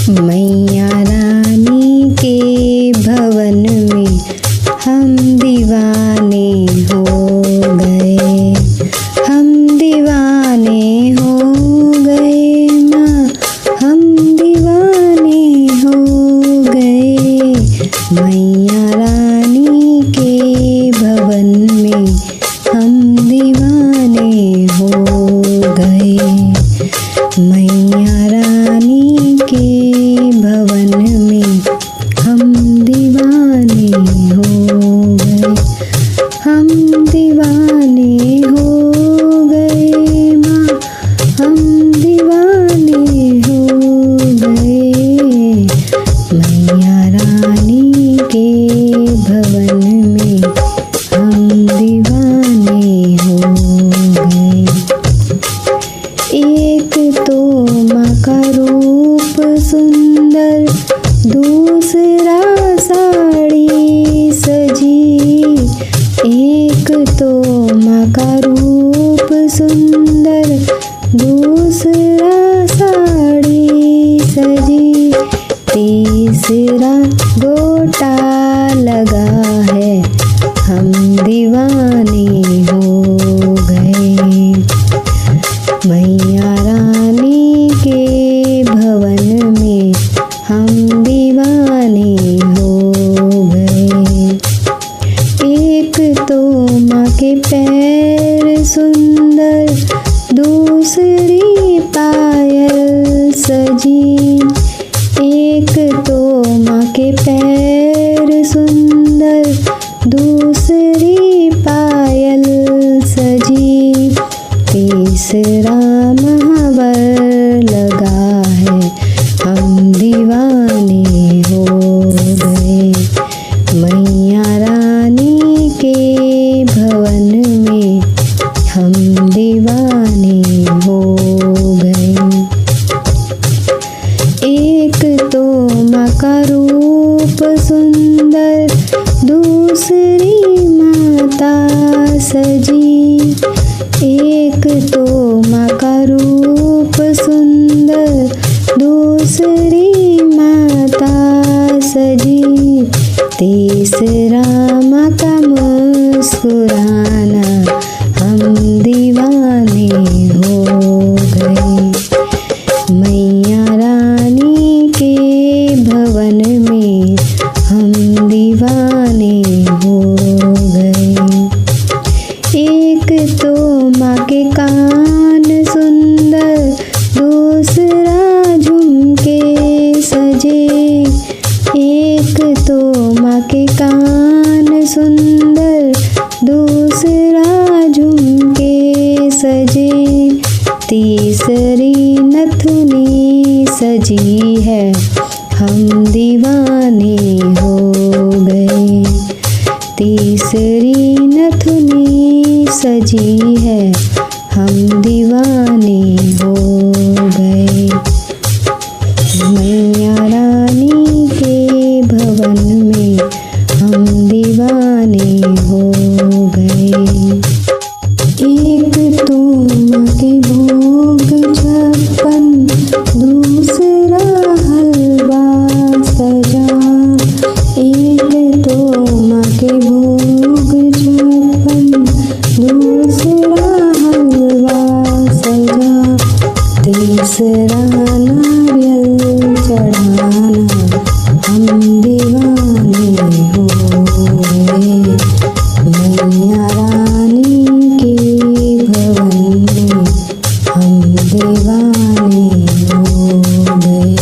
मैया रानी के भवन में हम दीवाने हो गए, हम दीवाने हो गए माँ, हम दीवाने हो गए। मैया रानी के भवन में हम दीवाने हो गए। मैया रानी के भवन में हम दीवाने हो गए, हम दीवाने हो गए माँ, हम दीवाने हो गए। मैया रानी के भवन में हम दीवाने हो गए। एक तो माँ का रूप सुंदर, दूसरा साड़ी सजी। एक तो माँ का रूप सुंदर, दूसरा साड़ी सजी। तीसरा गोटा लगा है, हम दीवाने हो गए। मैया रानी के भवन में हम दीवाने हो गए। एक तो माँ के पैर सुंदर, दूसरी पायल सजी। एक तो माँ के पैर सुंदर, दूसरी पायल सजी। तीसरा महावर लगा है, हम दीवाने हो गए। मैया रानी के भवन में हम दीवाने हो गए। एक तो माँ का रूप सुंदर, दूसरी माता सजी। एक तो माँ का रूप सुंदर, दूसरी माता सजी। तीसरा माँ का मुस्कुराना, हम दीवाने हो गए। मैया रानी के भवन में हम दीवाने हो गए। एक तो माँ के कान सुंदर, दूसरा झुमके सजे। एक तो माँ के कान सुंदर, दूसरा झुमके सजे। तीसरी नथुनी सजी है, हम दीवाने हो गए। तीसरी नथुनी सजी है, हम दीवाने हो गए। मैया रानी के भवन में हम दीवाने हो गए। एक तो माँ के भोग 56, दूसरा हलवा सजा। एक तो माँ के भोग 56, दूसरा हलवा सजा। तीसरा नारियल चढ़ाना, हम दीवाने हो गए। मैया रानी के भवन में हम दीवाने हो गए।